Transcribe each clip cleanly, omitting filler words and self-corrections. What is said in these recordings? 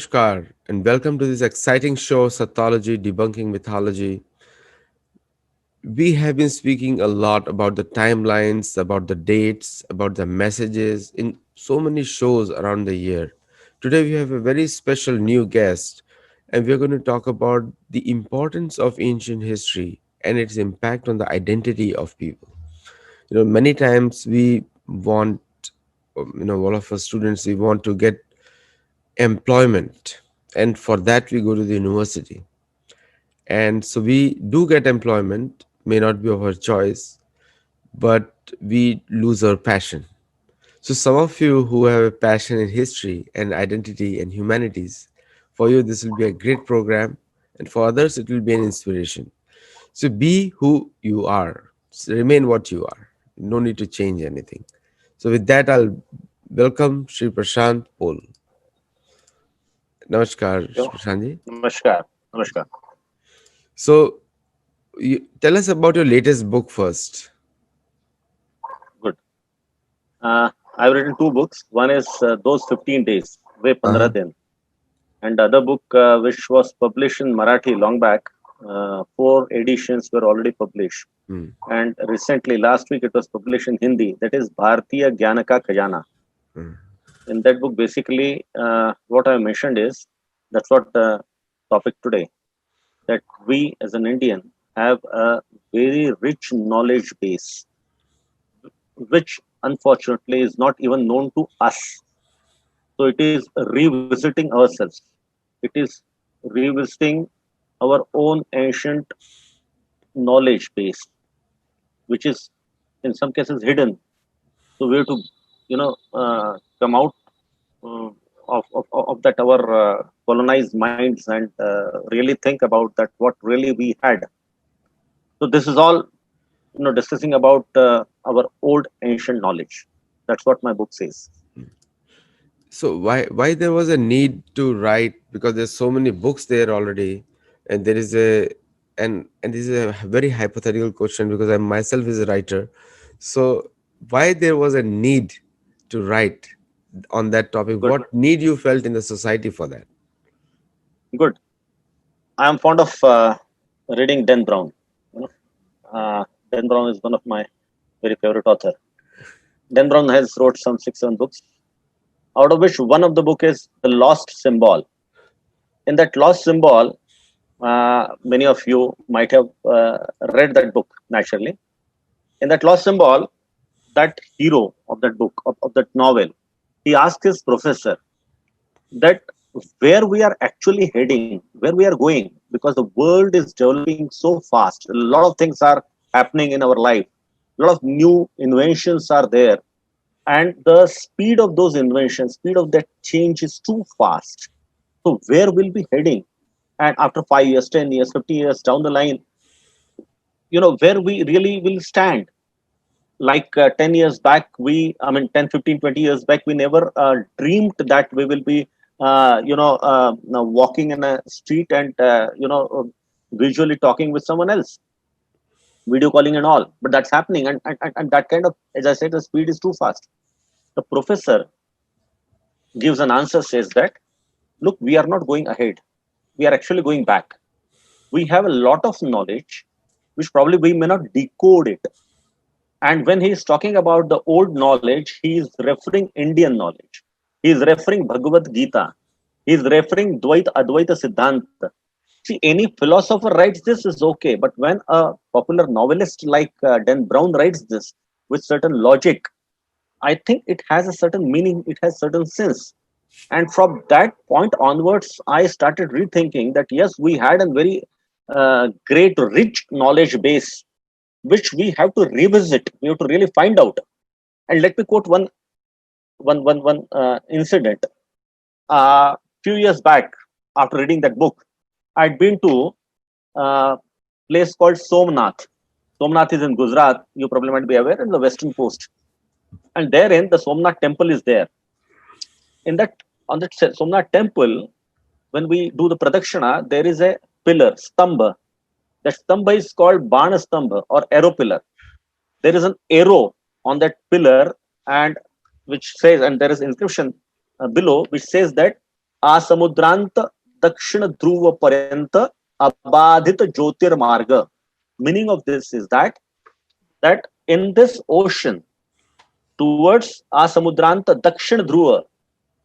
Namaskar, and welcome to this exciting show, Sathology Debunking Mythology. We have been speaking a lot about the timelines, about the dates, about the messages in so many shows around the year. Today, we have a very special new guest, and we're going to talk about the importance of ancient history and its impact on the identity of people. Many times we want, all of us students, we want to get employment, and for that we go to the university, and so we do get employment, may not be of our choice, but we lose our passion. So some of you who have a passion in history and identity and humanities, for you this will be a great program, and for others it will be an inspiration. So be who you are, remain what you are, no need to change anything. So with that, I'll welcome Sri Prashant Pol. Namaskar, Yo, Prashant ji. Namaskar. Namaskar. So tell us about your latest book first. Good. I've written two books. One is Those 15 Days, Ve 15 Uh-huh. Din. And the other book, which was published in Marathi long back, four editions were already published. Hmm. And recently, last week, it was published in Hindi. That is Bhartiya Gyana Ka Khajana. Hmm. In that book, basically, what I mentioned is that's what the topic today, that we as an Indian have a very rich knowledge base which unfortunately is not even known to us. So it is revisiting ourselves. It is revisiting our own ancient knowledge base, which is in some cases hidden. So we have to, come out uh, of that our colonized minds and really think about that what really we had. So this is all discussing about our old ancient knowledge. That's what my book says. So why there was a need to write, because there's so many books there already, and there is a and this is a very hypothetical question because I myself is a writer. So why there was a need to write on that topic? Good, What need you felt in the society for that? good. I am fond of reading Dan Brown. You know, Dan Brown is one of my very favorite author. Dan Brown has wrote some 6, 7 books, out of which one of the book is The Lost Symbol. In that Lost Symbol, many of you might have read that book naturally. In that Lost Symbol, that hero of that book, of that novel, he asks his professor that where we are actually heading, where we are going, because the world is developing so fast. A lot of things are happening in our life. A lot of new inventions are there, and the speed of those inventions, speed of that change is too fast. So where will be heading? And after 5 years, 10 years, 50 years down the line, where we really will stand. Like 10 years back, 10, 15, 20 years back, we never dreamed that we will be now walking in a street and visually talking with someone else, video calling and all, but that's happening, and that kind of, as I said, the speed is too fast. The professor gives an answer, says that, look, we are not going ahead, we are actually going back. We have a lot of knowledge which probably we may not decode it. And when he is talking about the old knowledge, he is referring Indian knowledge. He is referring Bhagavad Gita. He is referring Dvaita Advaita Siddhanta. See, any philosopher writes this is okay, but when a popular novelist like Dan Brown writes this with certain logic, I think it has a certain meaning, it has certain sense. And from that point onwards, I started rethinking that yes, we had a very great, rich knowledge base which we have to revisit. We have to really find out. And let me quote one incident. Few years back, after reading that book, I'd been to a place called Somnath. Somnath is in Gujarat. You probably might be aware, in the western coast. And therein, the Somnath temple is there. In that, on that Somnath temple, when we do the pradakshina, there is a pillar, stamba. That stamba is called Bana stamba or arrow pillar. There is an arrow on that pillar, and which says, and there is inscription below which says that आसमुद्रांत दक्षिण ध्रुव पर्यंत अबाधित ज्योतिर्मार्ग. Meaning of this is that in this ocean towards Asamudrant Dakshin Dhruva,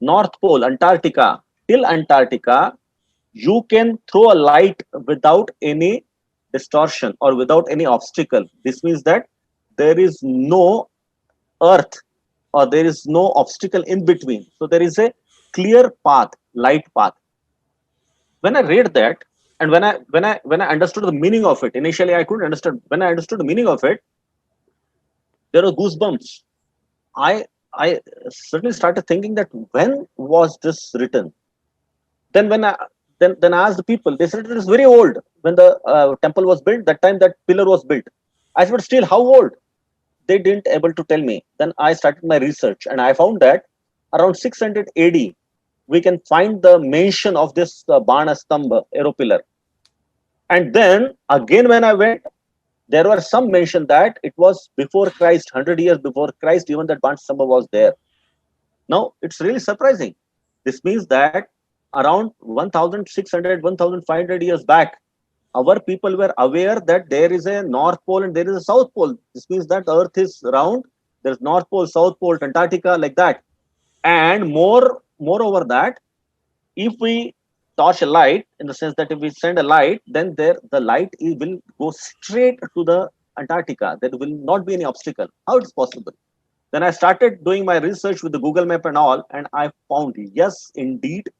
North Pole, Antarctica, till Antarctica, you can throw a light without any distortion or without any obstacle. This means that there is no earth or there is no obstacle in between. So there is a clear path, light path. When I read that, and when I understood the meaning of it, initially I couldn't understand. When I understood the meaning of it, there were goosebumps. I certainly started thinking that when was this written? Then when I then I asked the people, they said it is very old. When the temple was built, that time that pillar was built. I said, but still, how old? They didn't able to tell me. Then I started my research, and I found that around 600 AD, we can find the mention of this Bana Stamba, arrow pillar. And then again, when I went, there were some mention that it was before Christ, 100 years before Christ, even that Bana Stamba was there. Now, it's really surprising. This means that around 1600, 1500 years back, our people were aware that there is a North Pole and there is a South Pole. This means that Earth is round. There's North Pole, South Pole, Antarctica, like that. And moreover that, if we torch a light, in the sense that if we send a light, then the light will go straight to the Antarctica. There will not be any obstacle. How it's possible? Then I started doing my research with the Google Map and all, and I found, yes, indeed,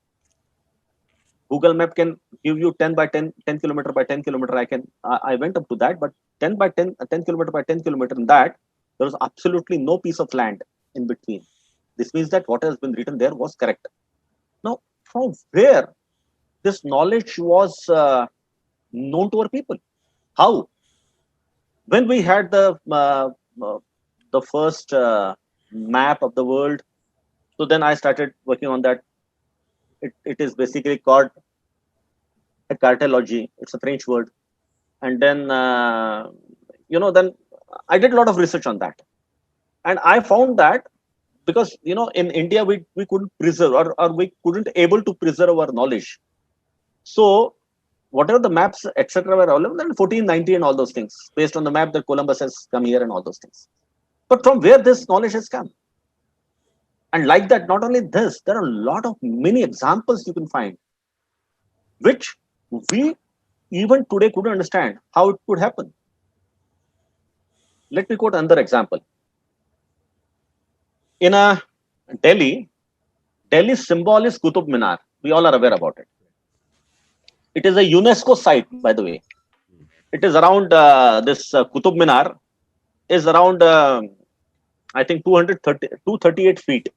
Google Map can give you 10 by 10, 10 kilometer by 10 kilometer. I went up to that, but 10 by 10, 10 kilometer by 10 kilometer in that, there was absolutely no piece of land in between. This means that what has been written there was correct. Now, from where this knowledge was known to our people? How? When we had the first map of the world, so then I started working on that. It is basically called a cartology. It's a French word. And then, then I did a lot of research on that. And I found that because, in India, we couldn't preserve or we couldn't able to preserve our knowledge. So whatever the maps, etc. were available, then 1490 and all those things, based on the map that Columbus has come here and all those things. But from where this knowledge has come? And like that, not only this, there are a lot of many examples you can find, which we even today couldn't understand how it could happen. Let me quote another example. In Delhi symbol is Qutub Minar. We all are aware about it. It is a UNESCO site, by the way. It is around this Qutub Minar is around, I think, 238 feet.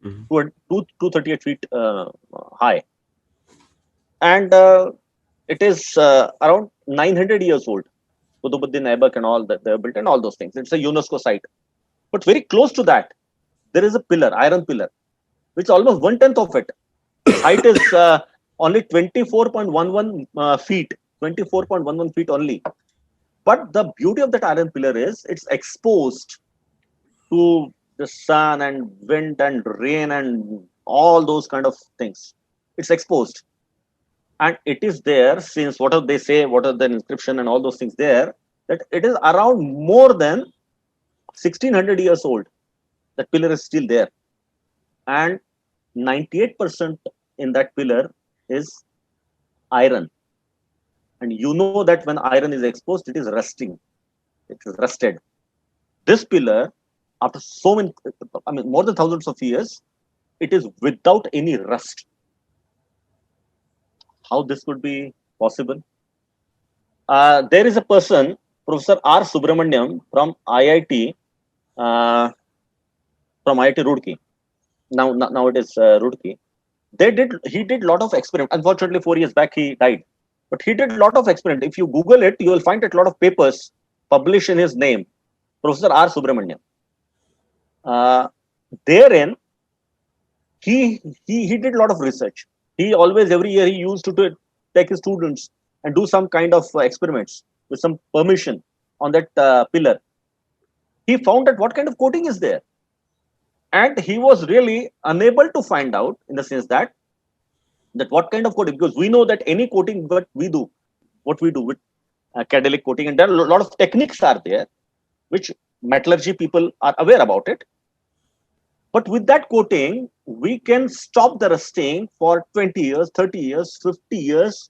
238 feet high. And it is around 900 years old. Qutbuddin Aibak and all that they built and all those things. It's a UNESCO site. But very close to that, there is a pillar, iron pillar, which is almost 1/10 of it. Its height is only 24.11 feet, 24.11 feet only. But the beauty of that iron pillar is it's exposed to the sun and wind and rain and all those kind of things. It's exposed. And it is there since what they say, what are the inscription and all those things there, that it is around more than 1600 years old. That pillar is still there. And 98% in that pillar is iron. And you know that when iron is exposed, it is rusting. It is rusted. This pillar, after so many, more than thousands of years, it is without any rust. How this could be possible? There is a person, Professor R. Subramaniam from IIT, Roorkee. Now it is Roorkee. He did a lot of experiments. Unfortunately, 4 years back he died. But he did a lot of experiments. If you Google it, you will find a lot of papers published in his name, Professor R. Subramaniam. Therein, he did a lot of research. He always, every year, he used to take his students and do some kind of experiments with some permission on that pillar. He found that what kind of coating is there. And he was really unable to find out, in the sense that That what kind of coating? Because we know that any coating what we do with catalytic coating, and there are a lot of techniques are there, which metallurgy people are aware about it. But with that coating, we can stop the rusting for 20 years, 30 years, 50 years.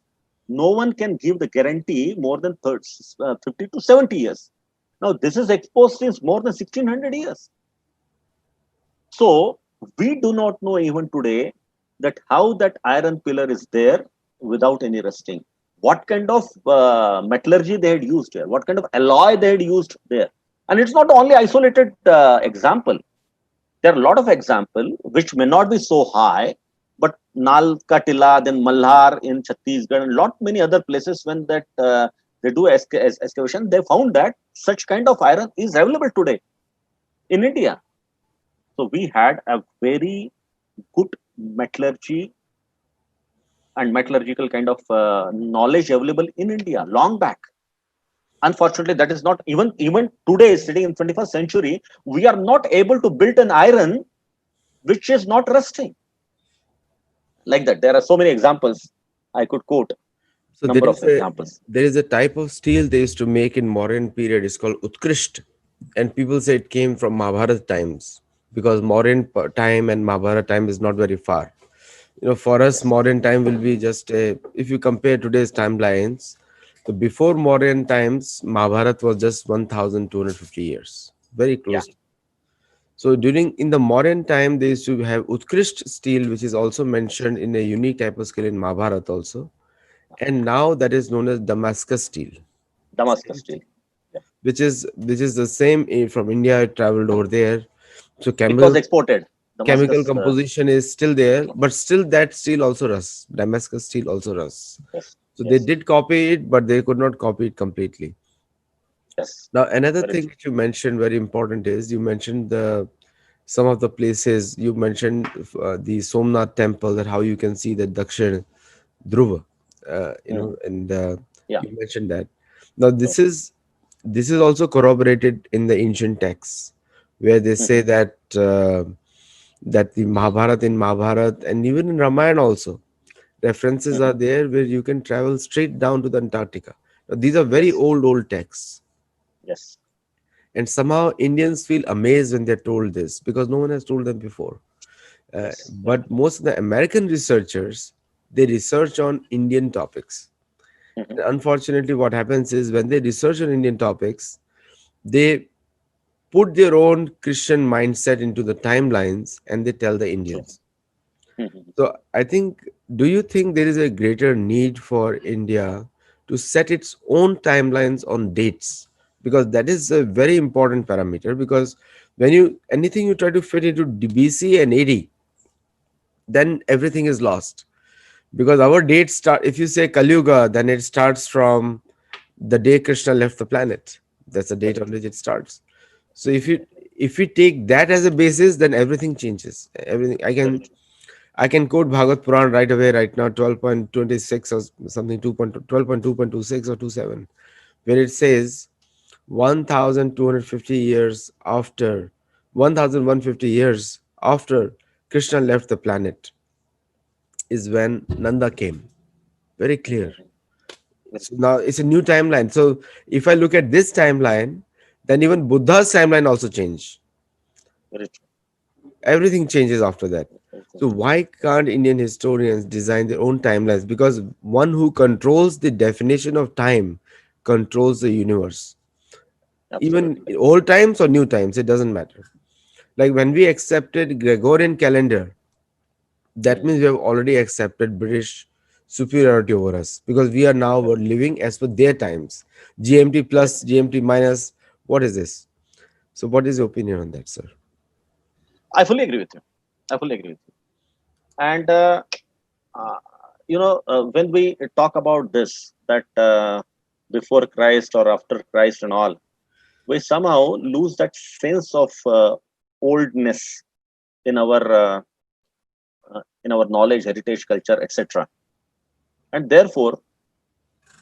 No one can give the guarantee more than 30, 50 to 70 years. Now, this is exposed since more than 1600 years. So, we do not know even today that how that iron pillar is there without any rusting. What kind of metallurgy they had used here, what kind of alloy they had used there. And it's not only isolated example. There are a lot of examples which may not be so high, but Nalkatila, then Malhar in Chhattisgarh, and lot many other places when that they do excavation, they found that such kind of iron is available today in India. So we had a very good metallurgy and metallurgical kind of knowledge available in India long back. Unfortunately, that is not even today, sitting in 21st century, we are not able to build an iron which is not rusting like that. There are so many examples I could quote, So number of examples. there is a type of steel they used to make in Mauryan period. It's called Utkrisht, and people say it came from Mahabharata times because time and Mahabharata time is not very far. For us, Yes. modern time will be just if you compare today's timelines. So before modern times, Mahabharata was just 1,250 years, very Yeah. close. So during in the modern time, they used to have Utkrisht steel, which is also mentioned in a unique type of steel in Mahabharata also, and now that is known as Damascus steel, Damascus steel. Yeah. which is the same from India. It traveled over there. So It was exported. chemical Damascus. composition is still there, but still that steel also rusts. Damascus steel also rusts. Yes. So they Yes. did copy it, but they could not copy it completely. Yes. Now, another Very thing true. that you mentioned very important is you mentioned the some of the places you mentioned the Somnath temple, that how you can see the Dakshin Dhruva, Mhm. and Yeah. you mentioned that. Now, True. this is also corroborated in the ancient texts, where they say Mhm. that the Mahabharata, in Mahabharata and even in Ramayana also, references are Mhm. there where you can travel straight down to the Antarctica. Now, these are very Yes. old texts, Yes. and somehow Indians feel amazed when they're told this because no one has told them before. Yes. Yeah. But most of the American researchers, they research on Indian topics. Mhm. And unfortunately, what happens is when they research on Indian topics, they put their own Christian mindset into the timelines and they tell the True. Indians. Mhm. So I think, do you think there is a greater need for India to set its own timelines on dates? Because that is a very important parameter. Because when you anything you try to fit into BC and AD, then everything is lost. Because our dates start, if you say Kali Yuga, then it starts from the day Krishna left the planet. That's the date Very on true. which it starts. So if we take that as a basis, then everything changes. Everything Very true. I can quote Bhagavad Puran right away, right now, 12.26 or something, 12.2.26 or 27, where it says 1,250 years after, 1,150 years after Krishna left the planet is when Nanda came. Very clear. Mhm. Very So now it's a new timeline. So if I look at this timeline, then even Buddha's timeline also changed. very true. Everything changes after that. Everything So changes. why can't Indian historians design their own timelines? Because one who controls the definition of time controls the universe. Even Absolutely. in old times or new times, it doesn't matter. Like when we accepted Gregorian calendar, that means Mhm. we have already accepted British superiority over us because we are now Very, living as per their times. GMT very plus, true. GMT minus. What is this? So, what is your opinion on that, sir? I fully agree with you. I fully agree with you. And uh, when we talk about this, that before Christ or after Christ and all, we somehow lose that sense of oldness in our knowledge, heritage, culture, etc. And therefore,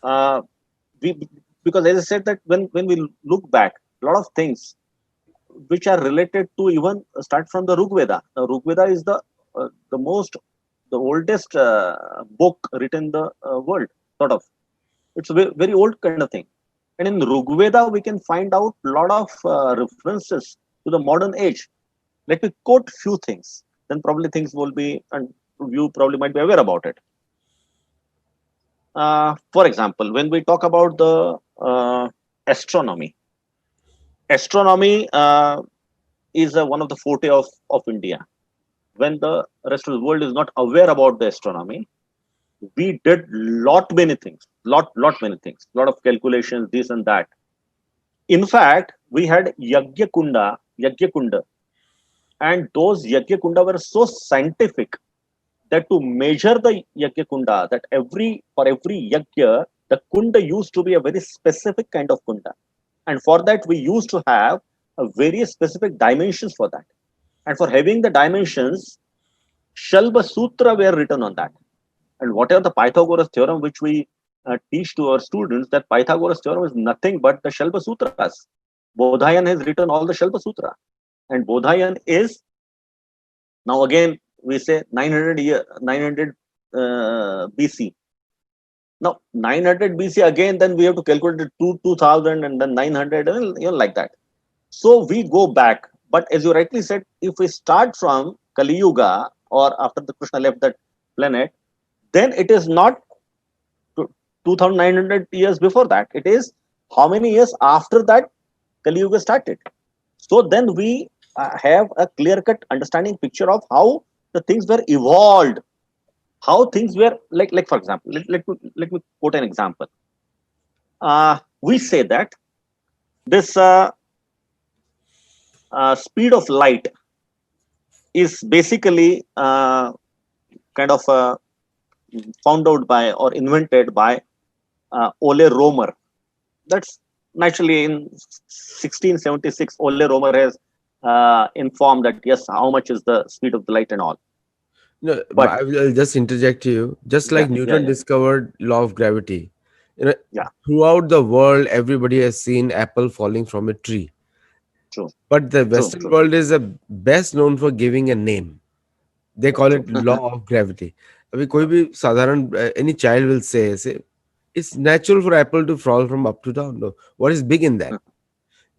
uh, we because as I said that when we look back, a lot of things which are related to even start from the Rig Veda. Now, Rig Veda is the most. the oldest book written in the world, sort of. It's a very old kind of thing. And in Rigveda, we can find out a lot of references to the modern age. Let me quote few things. Then probably things will be, and you probably might be aware about it. For example, when we talk about the astronomy, astronomy is one of the forte of India. When the rest of the world is not aware about the astronomy, we did many things, lot many things, lot of calculations, this and that. In fact, we had Yagya Kunda, and those Yagya Kunda were so scientific that to measure the Yagya Kunda, that for every Yagya, the Kunda used to be a very specific kind of Kunda. And for that, we used to have a very specific dimensions for that. And for having the dimensions, Shalba Sutra were written on that. And whatever the Pythagoras theorem which we teach to our students, that Pythagoras theorem is nothing but the Shalba Sutras. Bodhayan has written all the Shalba Sutra. And Bodhayan is, now again, we say 900 BC. Now 900 BC again, then we have to calculate it 2000 and then 900 and like that. So we go back. But as you rightly said, if we start from Kali Yuga or after the Krishna left that planet, then it is not 2900 years before that. It is how many years after that Kali Yuga started. So then we have a clear-cut understanding picture of how the things were evolved, how things were like for example, let me quote an example. We say that this speed of light is basically kind of found out by or invented by Ole Romer. That's naturally in 1676. Ole Romer has informed that yes, how much is the speed of the light and all. No, but But I'll just interject you. Just yeah, like yeah, Newton yeah, discovered law of gravity, you know, yeah, throughout the world, everybody has seen apple falling from a tree. true, But the true, Western true, world is the best known for giving a name. They call true. it law of gravity. अभी कोई भी साधारण any child will say it's natural for apple to fall from up to down. No, what is big in that?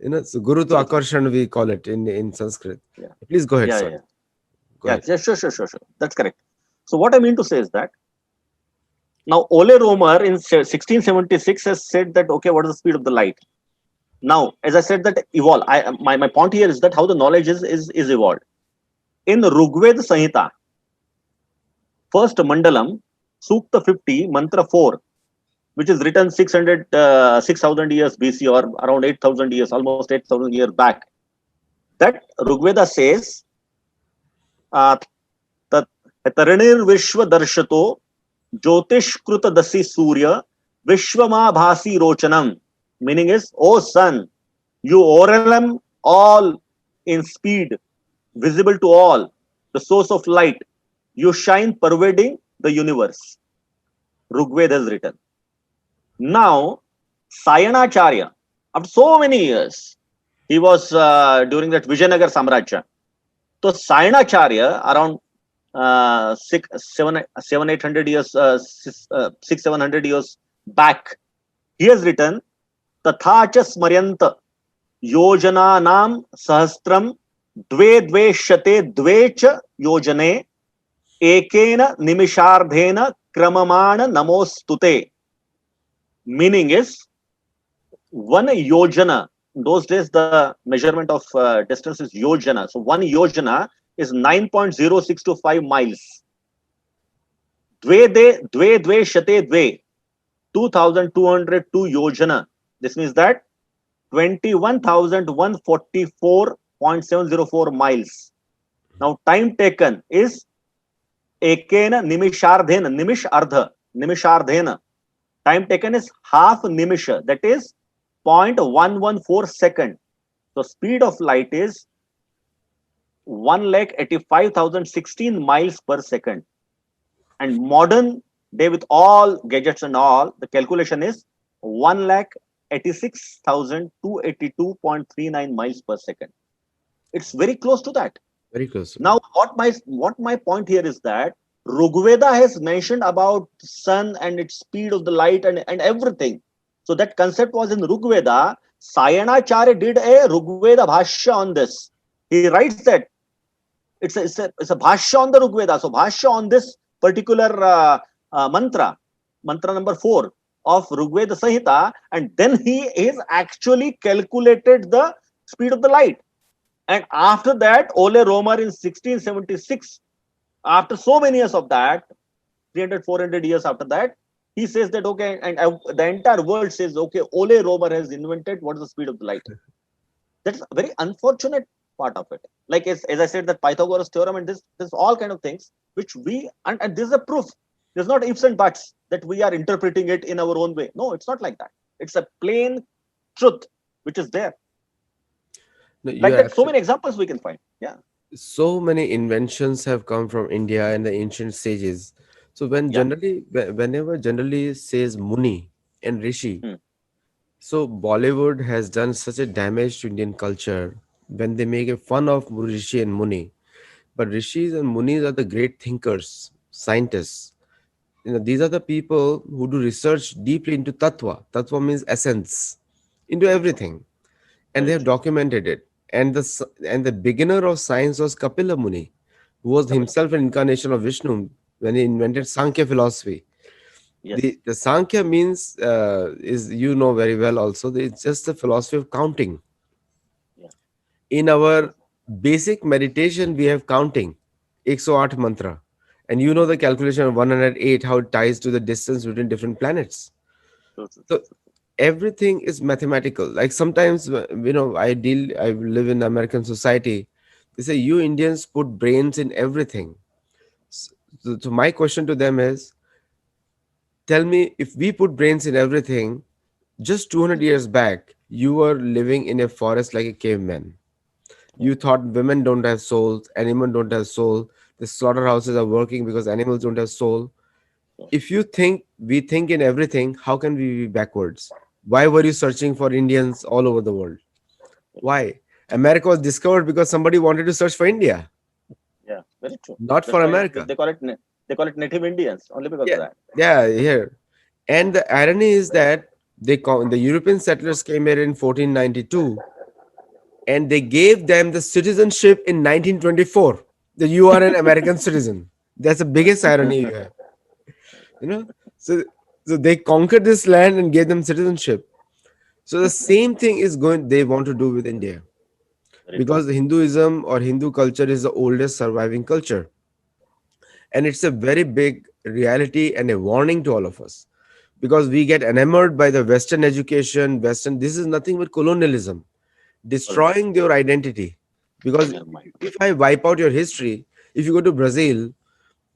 So Gurutva True, true. Akarshan we call it in Sanskrit. Yeah, Please go ahead, yeah, sorry. yeah, Go yeah, ahead. yeah. Sure. That's correct. So what I mean to say is that now Ole Romer in 1676 has said that okay, what is the speed of the light? Now, as I said, that evolve. My point here is that how the knowledge is evolved. In Rigveda Samhita, first Mandalam, Sukta 50, Mantra 4, which is written 6,000 years BC or around 8,000 years, almost 8,000 years back. That Rigveda says, uh, Taranir Vishwa Darshato Jyotishkruta Dasi Surya Vishwama Bhasi Rochanam. Meaning is, O sun, you overwhelm all in speed, visible to all, the source of light. You shine pervading the universe. Rigveda has written. Now, Sayanacharya, after so many years, he was during that Vijayanagar Samrajya. So Sayanacharya, around 800 years, 700 years back, he has written, Tathacha Smaryanta Yojana Sahastram Dve Shate Dvecha Yojane Ekena Nimishardhena Kramamana Namostute. Meaning is one yojana. In those days, the measurement of distance is yojana. So one yojana is 9.0625 miles. Dve shate dve, 2,202 yojana. This means that 21,144.704 miles. Now, time taken is ekena nimishardhena, nimishardhena. Time taken is half nimisha, that is 0.114 second. So speed of light is 1,85,016 miles per second. And modern day with all gadgets and all, the calculation is 1,86,282.39 miles per second. It's very close to that. Very close. Now, what my point here is that Rigveda has mentioned about sun and its speed of the light and everything. So that concept was in Rigveda. Sayanacharya did a Rigveda Bhashya on this. He writes that it's a Bhashya on the Rigveda. So Bhashya on this particular mantra number 4 of Rigveda Samhita, and then he is actually calculated the speed of the light. And after that, Ole Romer in 1676, after so many years of that, 300, 400 years after that, he says that, okay, and the entire world says, okay, Ole Romer has invented what is the speed of the light. That's a very unfortunate part of it. Like as I said, that Pythagoras theorem and this all kind of things, which and this is a proof. There's not ifs and buts that we are interpreting it in our own way. No, it's not like that. It's a plain truth which is there. No, Like you're that, so absolutely. many examples we can find. Yeah. So many inventions have come from India and the ancient sages. So Yeah. whenever generally says Muni and Rishi, Hmm. so Bollywood has done such a damage to Indian culture when they make a fun of Rishi and Muni. But Rishis and Munis are the great thinkers, scientists. These are the people who do research deeply into tattva. Tattva means essence, into Very true. everything, and they Very have true. documented it. And the beginner of science was Kapila Muni, who was Kapila. himself an incarnation of Vishnu when he invented Sankhya philosophy. Yes. The Sankhya means is very well also. It's just the philosophy of counting. Yeah. In Yes. our basic meditation, we have counting, 108 mantra, and the Mhm. calculation of 108 how it ties to the distance between different planets. True, true, So true, true, true. everything is mathematical. Like sometimes I live in American society. They say you Indians put brains in everything. So my question to them is, tell me, if we put brains in everything, just 200 years back you were living in a forest like a caveman. Yeah. You thought women don't have souls, animals don't have soul, the slaughterhouses are working because animals don't have soul. Yeah. If you think we think in everything, how can we be backwards? Why were you searching for Indians all over the world? Very true. Why? America was discovered because somebody wanted to search for India, Yeah. Very true. not That's for why America. they call it native Indians only because of Yeah, that. yeah, here. And the irony is that the European settlers came here in 1492 and they gave them the citizenship in 1924. That you are an American citizen. That's the biggest irony you have. You know, so they conquered this land and gave them citizenship. So the same thing is going. They want to do with India Very true. because Hinduism or Hindu culture is the oldest surviving culture, and it's a very big reality and a warning to all of us because we get enamored by the Western education. Western. This is nothing but colonialism, Colonialism. destroying your identity. Because Never mind. if I wipe out your history, if you go to Brazil,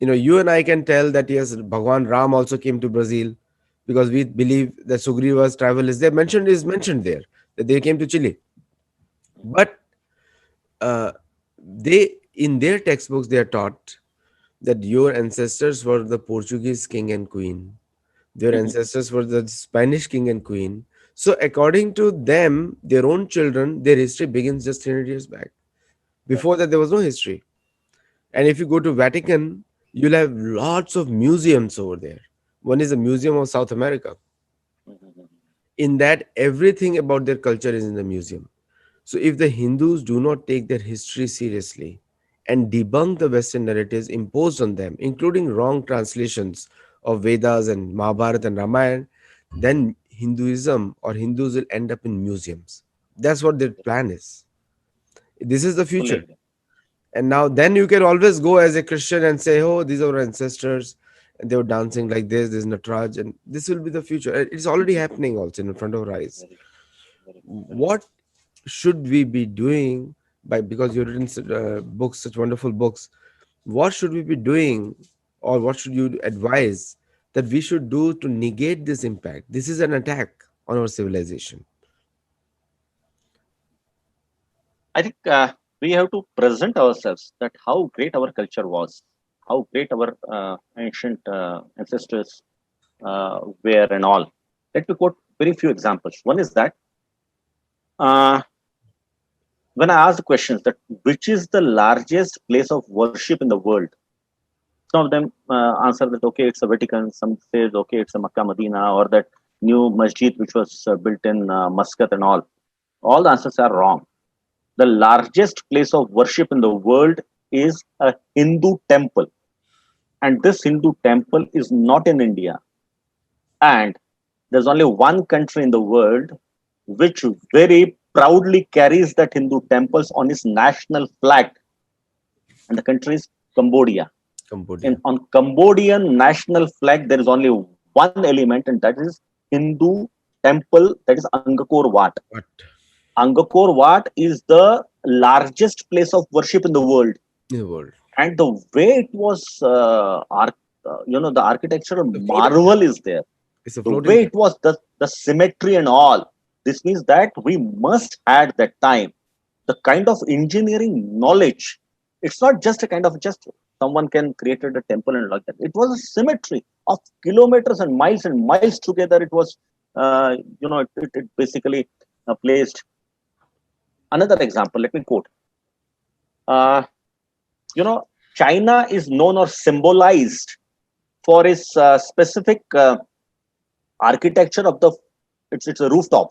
you and I can tell that yes, Bhagwan Ram also came to Brazil because we believe that Sugriva's travel is mentioned there that they came to Chile. But uh, they in their textbooks they are taught that your ancestors were the Portuguese king and queen. Their ancestors were the Spanish king and queen. So according to them, their own children, their history begins just 300 years back. Yeah. Before that, there was no history. And if you go to Vatican, you'll have lots of museums over there. One is the Museum of South America. Mhm. In that, everything about their culture is in the museum. So if the Hindus do not take their history seriously and debunk the Western narratives imposed on them, including wrong translations of Vedas and Mahabharata and Ramayana, then Hinduism or Hindus will end up in museums. That's what their plan is. This is the Fully future. agree. And now, then you can always go as a Christian and say, "Oh, these are our ancestors, and they were dancing like this. This is Natraj, and this will be the future." It's already happening also in front of our eyes. Very true. Very true. Very true. What should we be doing because you've written books, such wonderful books? What should we be doing, or what should you advise that we should do to negate this impact? This is an attack on our civilization. I think we have to present ourselves that how great our culture was, how great our ancient ancestors were, and all. Let me quote very few examples. One is that uh, when I asked the questions that which is the largest place of worship in the world, Some of them answer that okay, it's a Vatican. Some says okay, it's a Makkah, Medina, or that new masjid which was built in Muscat and all. All the answers are wrong. The largest place of worship in the world is a Hindu temple, and this Hindu temple is not in India. And there's only one country in the world which very proudly carries that Hindu temples on its national flag, and the country is Cambodia. Cambodia. On Cambodian national flag, there is only one element, and that is Hindu temple, that is Angkor Wat. What? Angkor Wat is the largest place of worship in the world, In the world. and the way it was, the architectural The floating marvel temple. is there. It's a The floating way it temple. was, the symmetry and all. This means that we must at that time the kind of engineering knowledge. It's not just a kind of just someone can created a temple and like that. It was a symmetry of kilometers and miles together. It was, it basically placed. Another example, let me quote. Uh, China is known or symbolized for its specific architecture of the. It's a rooftop.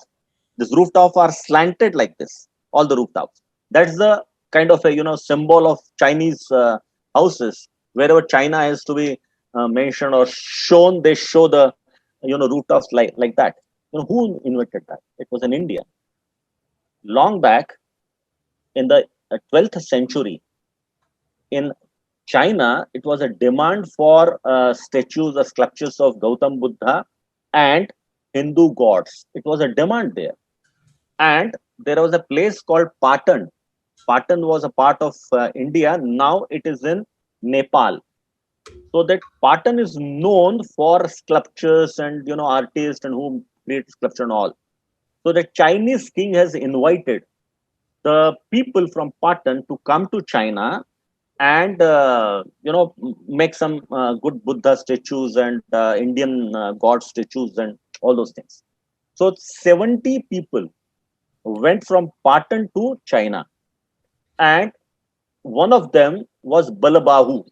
This rooftop are slanted like this. All the rooftops. That's the kind of a symbol of Chinese houses. Wherever China has to be mentioned or shown, they show the rooftops like that. Who invented that? It was in India. Long back in the 12th century, in China, it was a demand for statues or sculptures of Gautam Buddha and Hindu gods. It was a demand there. And there was a place called Patan. Patan was a part of India. Now it is in Nepal. So that Patan is known for sculptures and artists and who create sculpture and all. So the Chinese king has invited the people from Patan to come to China and make some good Buddha statues and Indian god statues and all those things. So 70 people went from Patan to China, and one of them was Balabahu.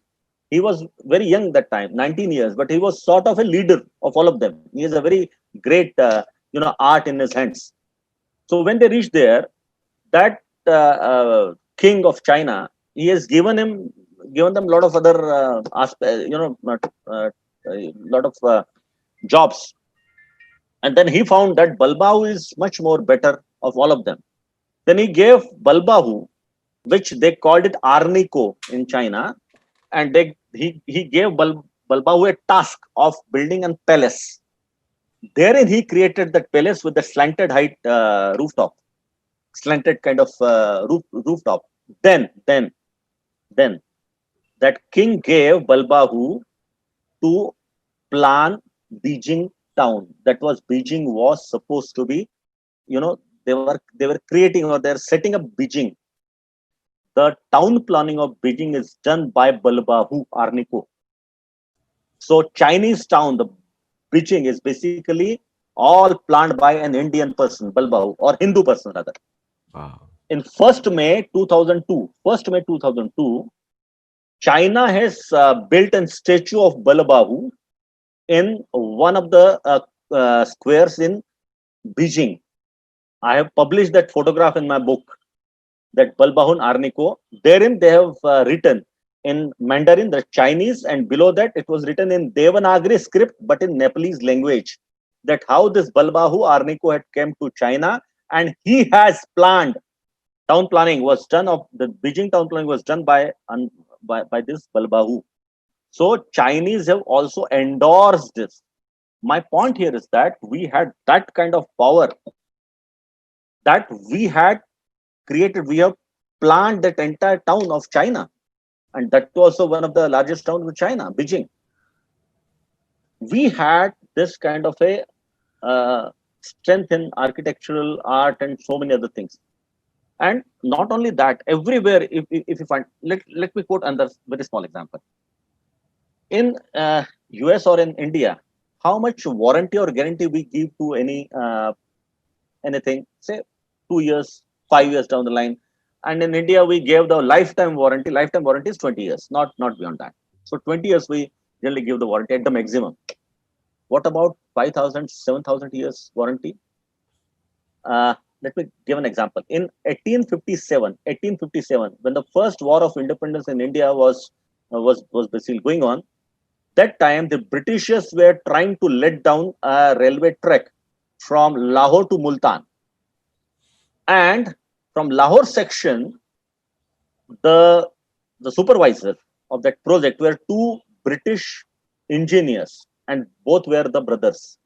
He was very young that time, 19 years, but he was sort of a leader of all of them. He has a very great art in his hands. So when they reached there, that king of China, he has given them a lot of other lot of jobs, and then he found that Balbahu is much more better of all of them. Then he gave Balbahu, which they called it Arnico in China, and he gave Balbahu a task of building a palace. Therein he created that palace with the slanted height rooftop, slanted kind of rooftop. Then that king gave Balbahu to plan Beijing town. That was Beijing was supposed to be, they were creating or they're setting up Beijing. The town planning of Beijing is done by Balbahu Arniko. So Chinese town, the Beijing is basically all planned by an Indian person, Balbahu, or Hindu person rather. Wow. In 1st May 2002, 1st May 2002, China has built a statue of Balbahu in one of the squares in Beijing. I have published that photograph in my book, that Balbahun Arniko. Therein they have written in Mandarin, the Chinese, and below that it was written in Devanagari script, but in Nepalese language, that how this Balbahu Arniko had came to China, and he has planned. Town planning was done of the Beijing town planning was done by this Balbahu. So Chinese have also endorsed this. My point here is that we had that kind of power, that we had created. We have planned that entire town of China, and that was also one of the largest towns of China, Beijing. We had this kind of a strength in architectural art and so many other things. And not only that, everywhere, if you find, let me quote another very small example. In US or in India, how much warranty or guarantee we give to anything, say 2 years, 5 years down the line. And in India, we gave the lifetime warranty. Lifetime warranty is 20 years, not beyond that. So 20 years we generally give the warranty at the maximum. What about 5,000, 7,000 years warranty? Let me give an example. In 1857, when the first war of independence in India was basically going on, that time the Britishers were trying to let down a railway track from Lahore to Multan, and from Lahore section, the the supervisor of that project were two British engineers, and both were the brothers.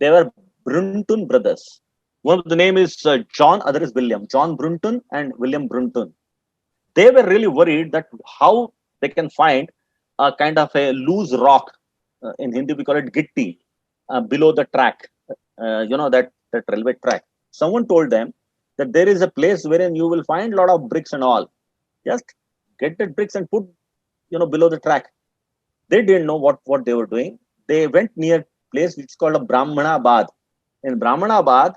They were Brunton brothers. One of the name is John, other is William. John Brunton and William Brunton. They were really worried that how they can find a kind of a loose rock. In Hindi, we call it gitti, below the track. That railway track. Someone told them that there is a place wherein you will find a lot of bricks and all. Just get the bricks and put below the track. They didn't know what they were doing. They went near place which is called a Brahmanabad. In Brahmanabad,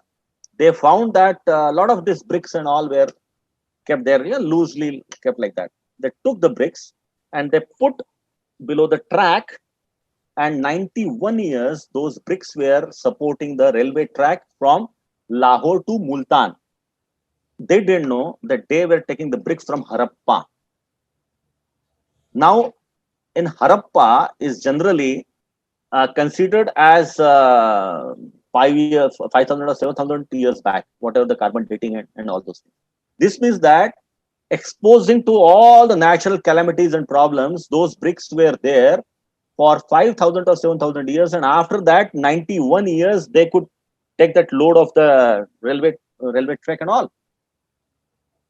they found that a lot of these bricks and all were kept there, loosely kept like that. They took the bricks and they put below the track, and 91 years those bricks were supporting the railway track from Lahore to Multan. They didn't know that they were taking the bricks from Harappa. Now, in Harappa is generally considered as 5 years, 5,000 or 7,000 years back, whatever the carbon dating and all those things. This means that exposing to all the natural calamities and problems, those bricks were there for 5,000 or 7,000 years, and after that 91 years they could take that load of the railway track and all.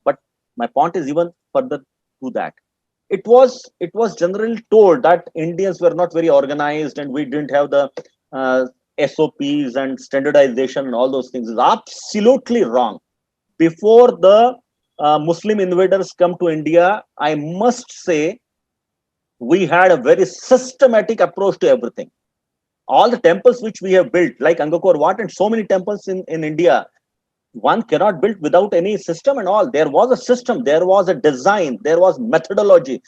But my point is even further to that. It was generally told that Indians were not very organized and we didn't have the SOPs and standardization and all those things. Is absolutely wrong. Before the Muslim invaders come to India, I must say we had a very systematic approach to everything. All the temples which we have built, like Angkor Wat and so many temples in India, one cannot build without any system and all. There was a system, there was a design, there was methodology,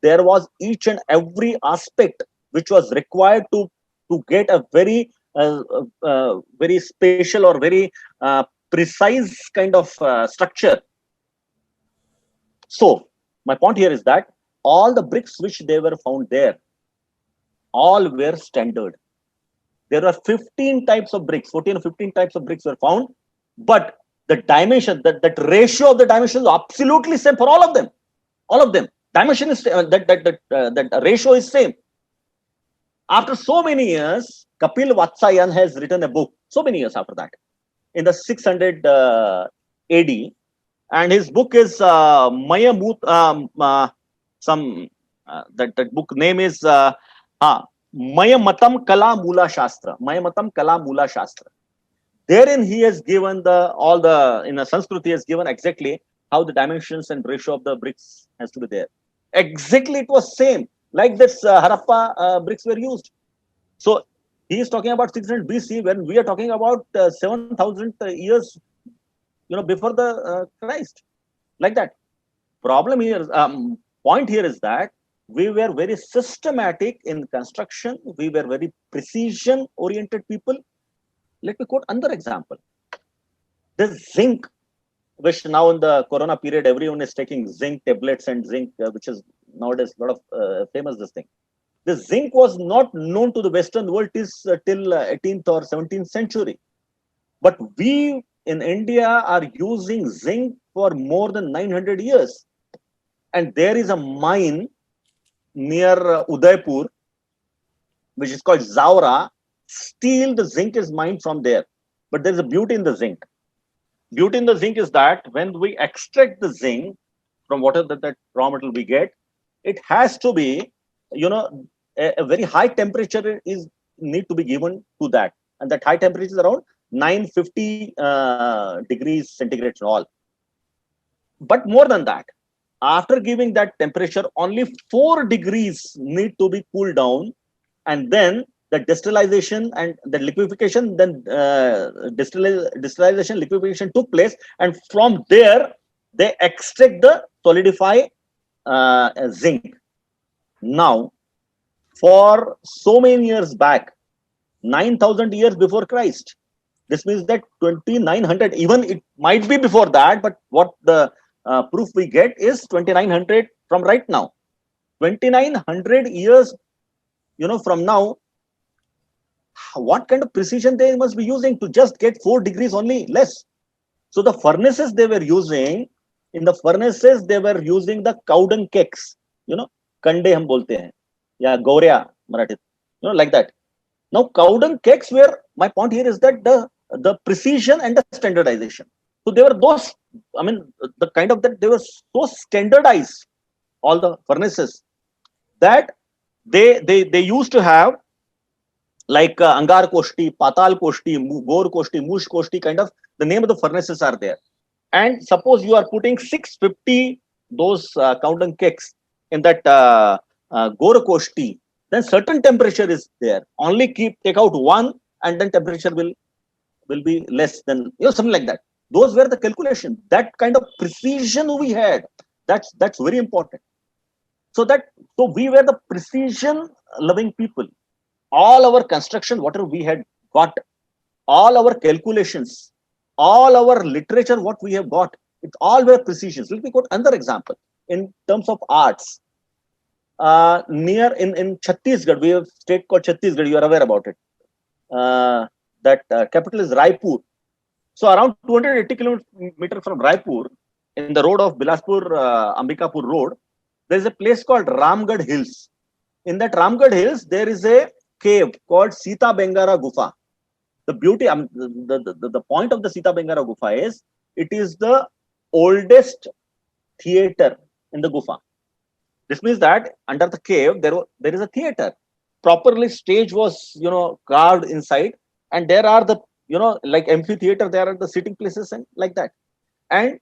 there was each and every aspect which was required to get a very special or very precise kind of structure. So my point here is that all the bricks which they were found there, all were standard. There are 15 types of bricks, 14 or 15 types of bricks were found, but the dimension, that ratio of the dimensions is absolutely same for all of them. All of them. Dimension is that ratio is same. After so many years, Kapil Vatsyayan has written a book. So many years after that, in the 600 AD, and his book is Mayamut. That book name is Mayamatam Kala Mula Shastra. Mayamatam Kala Mula Shastra. Therein he has given in a Sanskrit he has given exactly how the dimensions and ratio of the bricks has to be there. Exactly, it was same like this Harappa bricks were used. So he is talking about 600 BC when we are talking about 7,000 years, before the Christ, like that. Problem here, point here is that we were very systematic in construction. We were very precision-oriented people. Let me quote another example. The zinc, which now in the Corona period, everyone is taking zinc tablets and zinc, which is nowadays a lot of famous this thing. The zinc was not known to the Western world till 18th or 17th century. But we in India are using zinc for more than 900 years. And there is a mine near Udaipur, which is called Zaura. Still, the zinc is mined from there. But there's a beauty in the zinc. Beauty in the zinc is that when we extract the zinc from whatever that raw material we get, it has to be, a very high temperature is need to be given to that. And that high temperature is around 950 degrees centigrade and all. But more than that, after giving that temperature, only 4 degrees need to be cooled down, and then the distillation and the liquefaction, then distillation, liquefaction took place, and from there they extract the solidify zinc. Now, for so many years back, 9,000 years before Christ. This means that 2,900, even it might be before that, but what the proof we get is 2,900 from right now. 2,900 years, from now, what kind of precision they must be using to just get 4 degrees only less. So the furnaces they were using, in the furnaces they were using the cow dung cakes, kande hum bolte hain, ya gorya Marathi, like that. Now cow dung cakes were, my point here is that the precision and the standardization. So they were those, I mean, the kind of that they were so standardized, all the furnaces, that they used to have like Angar Koshti, Patal Koshti, Gor Koshti, Mush Koshti, kind of the name of the furnaces are there. And suppose you are putting 650 those count cakes in that Gor Koshti, then certain temperature is there. Only take out one, and then temperature will be less than, something like that. Those were the calculation. That kind of precision we had. That's very important. So we were the precision loving people. All our construction, whatever we had got, all our calculations, all our literature, what we have got, it all were precisions. Let me quote another example in terms of arts. Near in Chhattisgarh, we have a state called Chhattisgarh. You are aware about it. That capital is Raipur. So around 280 kilometers from Raipur, in the road of Bilaspur, Ambikapur Road, there is a place called Ramgarh Hills. In that Ramgarh Hills, there is a cave called Sita Bengara Gufa. The beauty, the point of the Sita Bengara Gufa is, it is the oldest theater in the Gufa. This means that under the cave, there is a theater. Properly stage was, carved inside, and there are the, like amphitheater, there are the sitting places and like that. And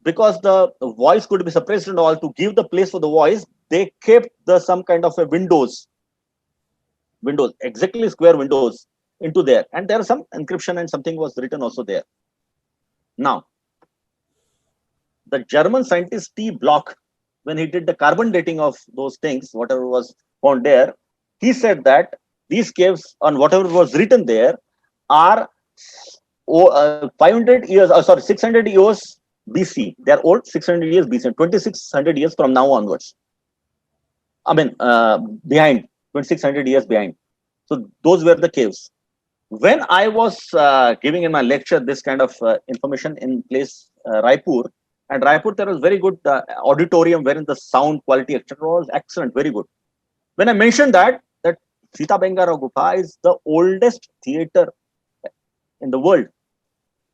because the voice could be suppressed and all, to give the place for the voice, they kept some kind of a windows, exactly square windows into there, and there are some encryption and something was written also there. Now, the German scientist T. Bloch, when he did the carbon dating of those things, whatever was found there, he said that these caves and whatever was written there are 500 years, 600 years BC. They are old, 600 years BC, 2600 years from now onwards. I mean, behind, 2600 years behind. So those were the caves. When I was giving in my lecture this kind of information in place Raipur, and Raipur, there was very good auditorium wherein the sound quality, etc., was excellent, very good. When I mentioned that Sita Bengara Gufa is the oldest theater in the world.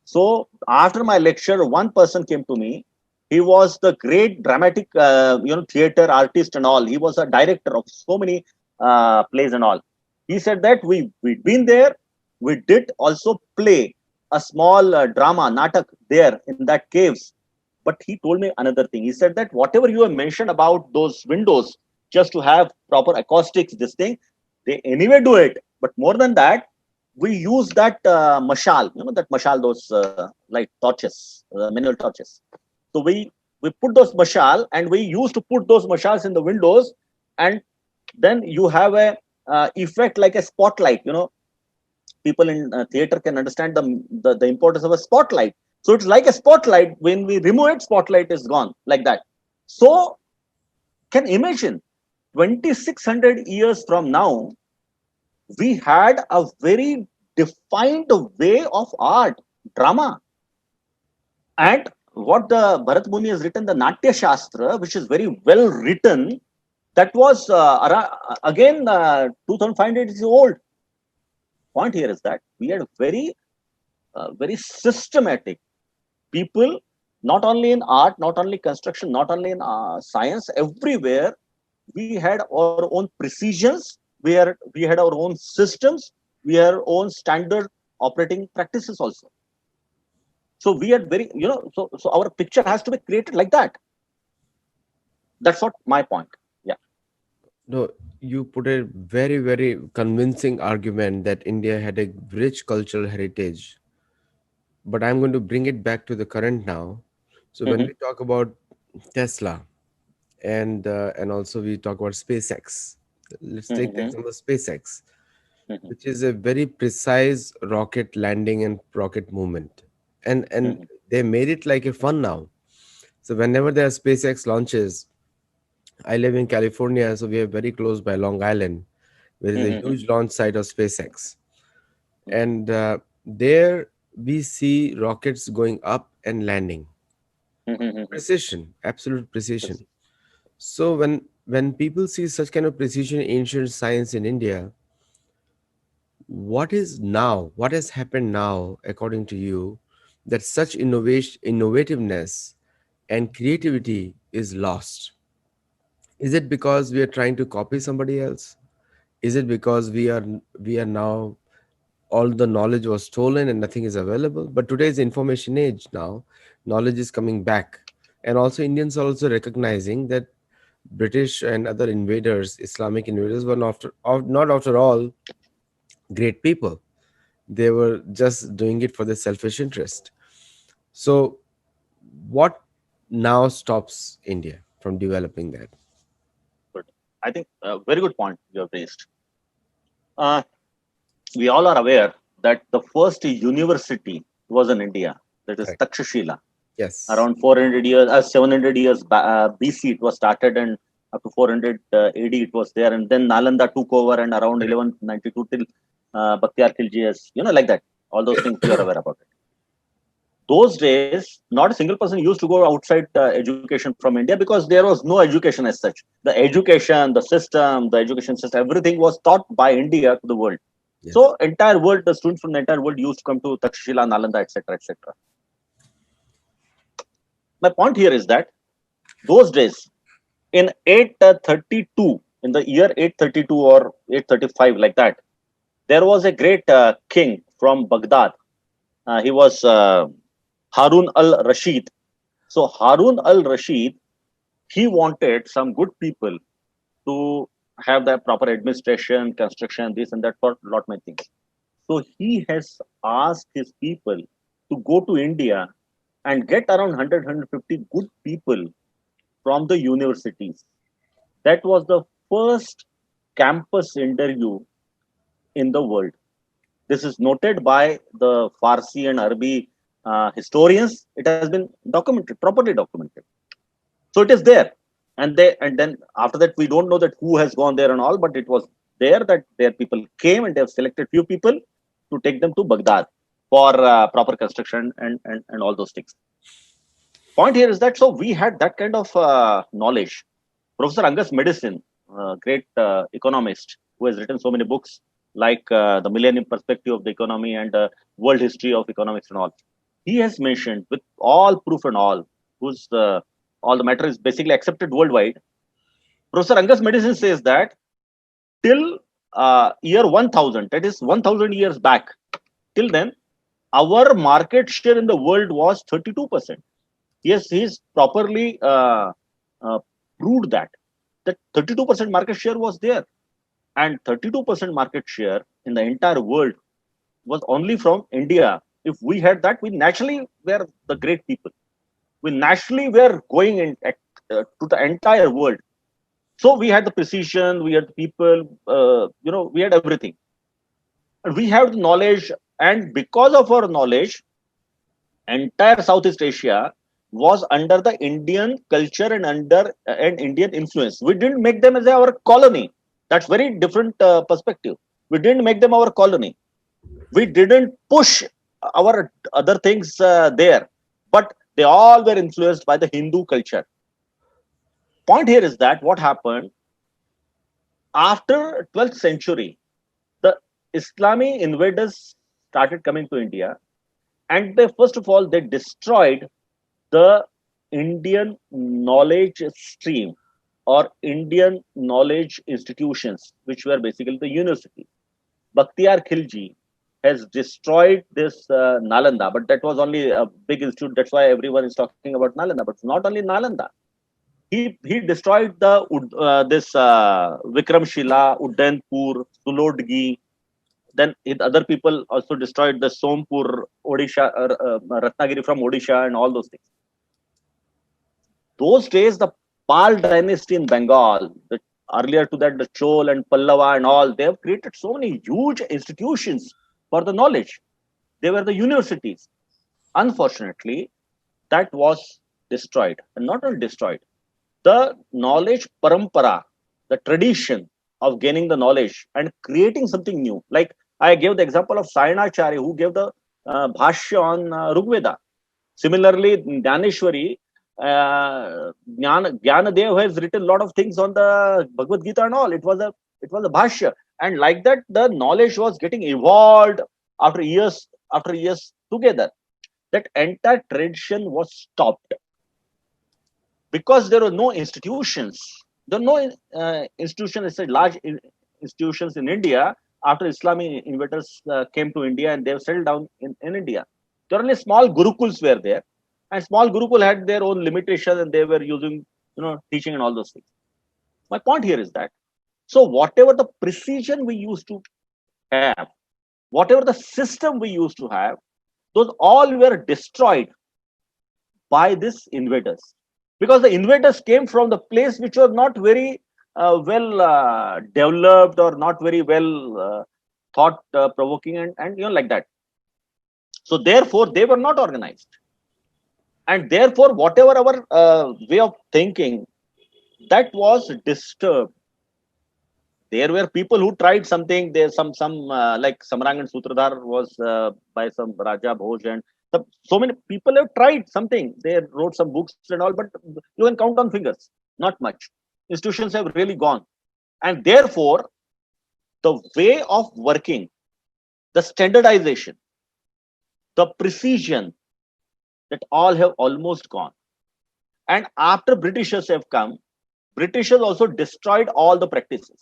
So after my lecture, one person came to me. He was the great dramatic, theater artist and all. He was a director of so many plays and all. He said that we'd been there. We did also play a small drama, natak there in that caves. But he told me another thing. He said that whatever you have mentioned about those windows, just to have proper acoustics, this thing, they anyway do it. But more than that, we use that mashal, that mashal, those light torches, manual torches. So we put those mashal, and we used to put those mashals in the windows, and then you have a effect like a spotlight. People in theater can understand the importance of a spotlight. So it's like a spotlight. When we remove it, spotlight is gone, like that. So can imagine 2600 years from now, we had a very defined way of art, drama. And what the Bharat Muni has written, the Natya Shastra, which is very well written, that was again 2500 years old. Point here is that we had very systematic people, not only in art, not only construction, not only in science, everywhere. We had our own precisions, we had our own systems, we had our own standard operating practices also. So we had very, so our picture has to be created like that. That's what my point. Yeah. No, you put a very, very convincing argument that India had a rich cultural heritage. But I'm going to bring it back to the current now. So when Mm-hmm. we talk about Tesla, and also we talk about SpaceX. Let's take the Mm-hmm. example of SpaceX, Mm-hmm. which is a very precise rocket landing and rocket movement, and Mm-hmm. they made it like a fun now. So whenever there are SpaceX launches, I live in California, so we are very close by Long Island, where is a Mm-hmm. huge launch site of SpaceX, and there we see rockets going up and landing. Mm-hmm. Precision, absolute Yes. precision. So when people see such kind of precision in ancient science in India, what is now? What has happened now, according to you, that such innovativeness, and creativity is lost? Is it because we are trying to copy somebody else? Is it because we are now, all the knowledge was stolen and nothing is available? But today's information age now, knowledge is coming back, and also Indians are also recognizing that British and other invaders, Islamic invaders, were not after all great people. They were just doing it for their selfish interest. So, what now stops India from developing that? Good. I think very good point you have raised. Uh, we all are aware that the first university was in India, that is Correct. Takshashila. Yes. Around 400 years, 700 years BC, it was started, and up to 400 AD, it was there. And then Nalanda took over, and around Correct. 1192 till Bakhtiyar Khilji, has, like that. All those things you are aware about it. Those days, not a single person used to go outside education from India because there was no education as such. The education, the system, the education system, everything was taught by India to the world. Yes. So entire world, the students from the entire world used to come to Takshashila, Nalanda, etc., etc. My point here is that those days, in 832, in the year 832 or 835, like that, there was a great king from Baghdad. He was Harun al Rashid. So Harun al Rashid, he wanted some good people to have the proper administration, construction, this and that, for lot many things. So he has asked his people to go to India and get around 100, good people from the universities. That was the first campus interview in the world. This is noted by the Farsi and Arabic historians. It has been documented, properly documented. So it is there, and then after that we don't know that who has gone there and all, but it was there that their people came and they have selected few people to take them to Baghdad for proper construction and all those things. Point here is that so we had that kind of knowledge. Professor Angus Medicine, great economist who has written so many books like The Millennium Perspective of the Economy and World History of Economics and all. He has mentioned with all proof and whose all the matter is basically accepted worldwide. Professor Angus Medicine says that till year 1000, that is 1000 years back, till then, our market share in the world was 32%. Yes, he's properly uh, proved that 32% market share was there, and 32% market share in the entire world was only from India. If we had that, we naturally were the great people. We naturally were going to the entire world. So we had the precision, we had the people, we had everything, and we have the knowledge. And because of our knowledge, entire Southeast Asia was under the Indian culture and under an Indian influence. We didn't make them as our colony. That's very different perspective. We didn't make them our colony. We didn't push our other things there, but they all were influenced by the Hindu culture. Point here is that what happened after 12th century, the Islamic invaders started coming to India, and they first of all they destroyed the Indian knowledge stream or Indian knowledge institutions, which were basically the universities. Bakhtiyar Khilji has destroyed this Nalanda, but that was only a big institute. That's why everyone is talking about Nalanda. But it's not only Nalanda. He destroyed this Vikramshila, Udainpur, Sulodgi. Then other people also destroyed the Sompur, Odisha, Ratnagiri from Odisha, and all those things. Those days, the Pal dynasty in Bengal, earlier to that, the Chol and Pallava and all, they have created so many huge institutions for the knowledge. They were the universities. Unfortunately, that was destroyed. And not only destroyed, the knowledge parampara, the tradition of gaining the knowledge and creating something new. Like I gave the example of Sayanacharya, who gave the Bhashya on Rigveda. Similarly, Dhaneshwari, Gyanadev has written a lot of things on the Bhagavad Gita and all. It was a Bhashya. And like that, the knowledge was getting evolved after years together. That entire tradition was stopped because there were no institutions. There were no institutions, large institutions in India after Islamic invaders came to India and they have settled down in India. There were only small gurukuls were there, and small gurukul had their own limitations and they were using, teaching and all those things. My point here is that so whatever the precision we used to have, whatever the system we used to have, those all were destroyed by these invaders because the invaders came from the place which was not very well developed or not very well thought provoking and like that. So therefore they were not organized, and therefore whatever our way of thinking, that was disturbed. There were people who tried something. There some like Samrang and Sutradhar was by some Raja Bhoj, and so many people have tried something. They wrote some books and all, but you can count on fingers. Not much. Institutions have really gone, and therefore the way of working, the standardization, the precision, that all have almost gone. And after Britishers have come, Britishers also destroyed all the practices.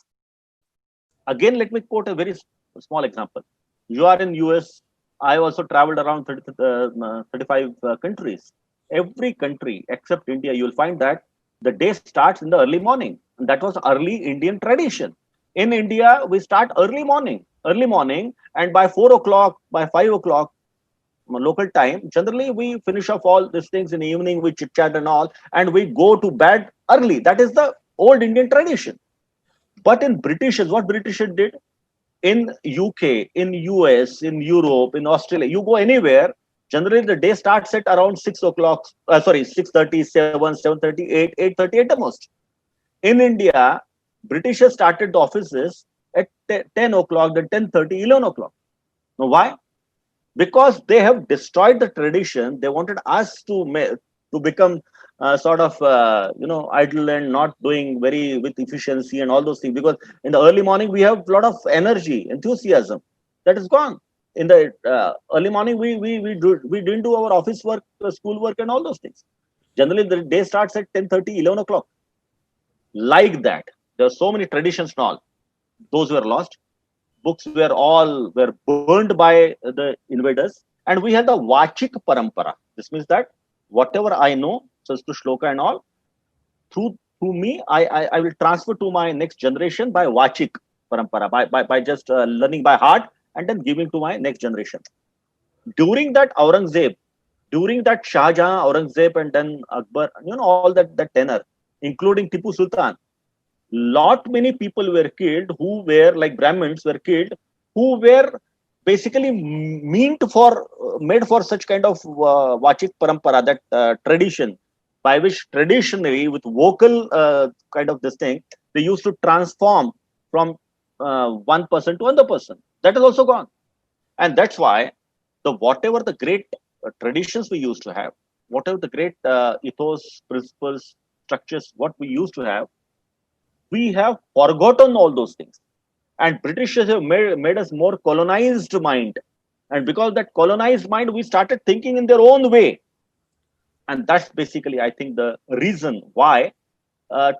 Again, let me quote a very small example. You are in US. I also traveled around 35 countries. Every country except India, you will find that the day starts in the early morning. And that was early Indian tradition. In India, we start early morning, and by 4 o'clock, by 5 o'clock, local time, generally we finish off all these things in the evening, we chit chat and all, and we go to bed early. That is the old Indian tradition. But in Britishers, what Britishers did in UK, in US, in Europe, in Australia, you go anywhere, generally the day starts at around 6 o'clock, 6:30, 7, 7:30, 8, 8:30 at the most. In India, Britishers started the offices at 10 o'clock, then 10:30, 11 o'clock. Now, why? Because they have destroyed the tradition. They wanted us to become sort of idle and not doing very with efficiency and all those things, because in the early morning we have a lot of energy, enthusiasm, that is gone. In the early morning we didn't do our office work, school work and all those things. Generally the day starts at 10:30, 11 o'clock. Like that, there are so many traditions and all, those were lost. Books were burned by the invaders, and we had the Vachik Parampara. This means that whatever I know, Sanskrit Shloka and all, through me, I will transfer to my next generation by Vachik Parampara, by just learning by heart and then giving to my next generation. During that Aurangzeb, during that Shah Jahan, Aurangzeb, and then Akbar, all that tenor, including Tipu Sultan, lot many people were killed who were like Brahmins were killed, who were basically made for such kind of Vachik Parampara, that tradition, by which traditionally with vocal kind of this thing, they used to transform from one person to another person. That is also gone. And that's why whatever the great traditions we used to have, whatever the great ethos, principles, structures, what we used to have, we have forgotten all those things. And Britishers have made us more colonized mind. And because that colonized mind, we started thinking in their own way. And that's basically, I think, the reason why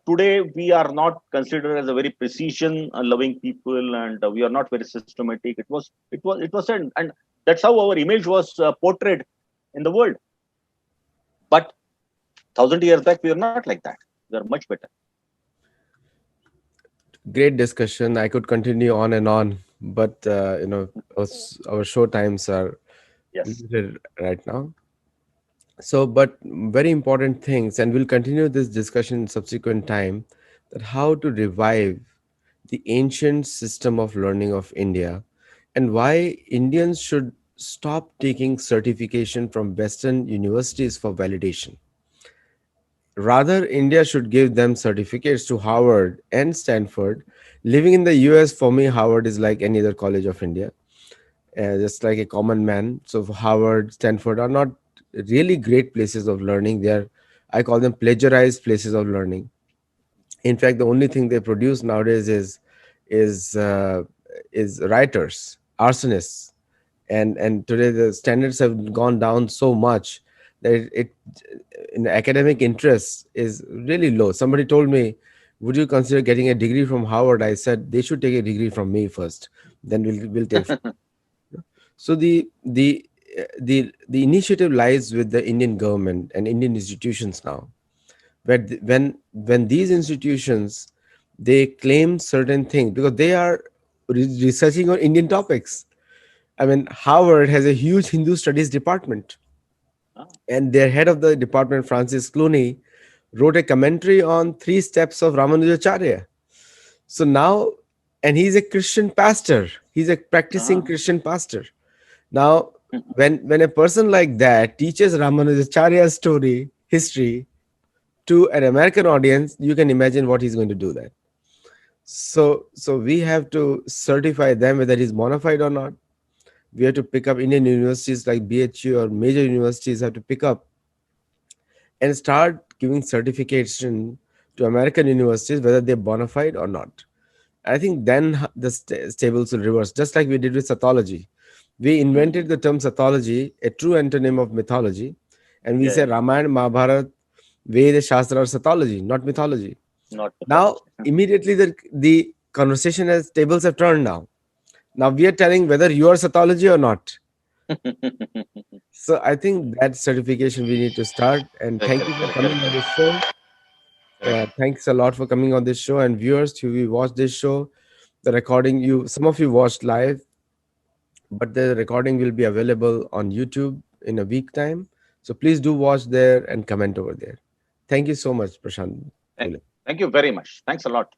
today we are not considered as a very precision loving people, and we are not very systematic. It was and that's how our image was portrayed in the world. But 1,000 years back, we are not like that. We are much better. Great discussion. I could continue on, but our show times are Yes. limited right now. So, but very important things, and we'll continue this discussion in subsequent time, that how to revive the ancient system of learning of India, and why Indians should stop taking certification from Western universities for validation. Rather, India should give them certificates to Harvard and Stanford. Living in the US, for me, Harvard is like any other college of India, just like a common man. So, Harvard, Stanford are not really great places of learning. They are, I call them plagiarized places of learning. In fact, the only thing they produce nowadays is uh, is writers, arsonists, and today the standards have gone down so much that it in academic interest is really low. Somebody told me, "Would you consider getting a degree from Harvard?" I said they should take a degree from me first, then we'll take. So the initiative lies with the Indian government and Indian institutions now, where when these institutions they claim certain things because they are researching on Indian topics. I mean, Harvard has a huge Hindu studies department, Ah, and their head of the department, Francis Clooney, wrote a commentary on three steps of Ramanujacharya. So now, and he's a Christian pastor. He's a practicing ah, Christian pastor. Now, when a person like that teaches Ramanujacharya's story, history to an American audience, you can imagine what he's going to do there. So we have to certify them whether he's bona fide or not. We have to pick up Indian universities like BHU or major universities have to pick up and start giving certification to American universities whether they're bona fide or not. I think then the tables will reverse, just like we did with Sathology. We invented the term Sathology, a true antonym of mythology, and we yeah, say yeah, Ramayana, Mahabharata, Veda, Shastra are Sathology, not mythology. not Now, mythology. immediately the conversation has tables have turned now. Now we are telling whether you are Sathology or not. So I think that certification we need to start. And Correct, thank you correct, for correct, coming correct, on correct, this show. correct. Thanks a lot for coming on this show. And viewers, who we watch this show, the recording you some of you watched live, but the recording will be available on YouTube in a week time. So please do watch there and comment over there. Thank you so much, Prashant Thank, Pule. thank you very much. Thanks a lot.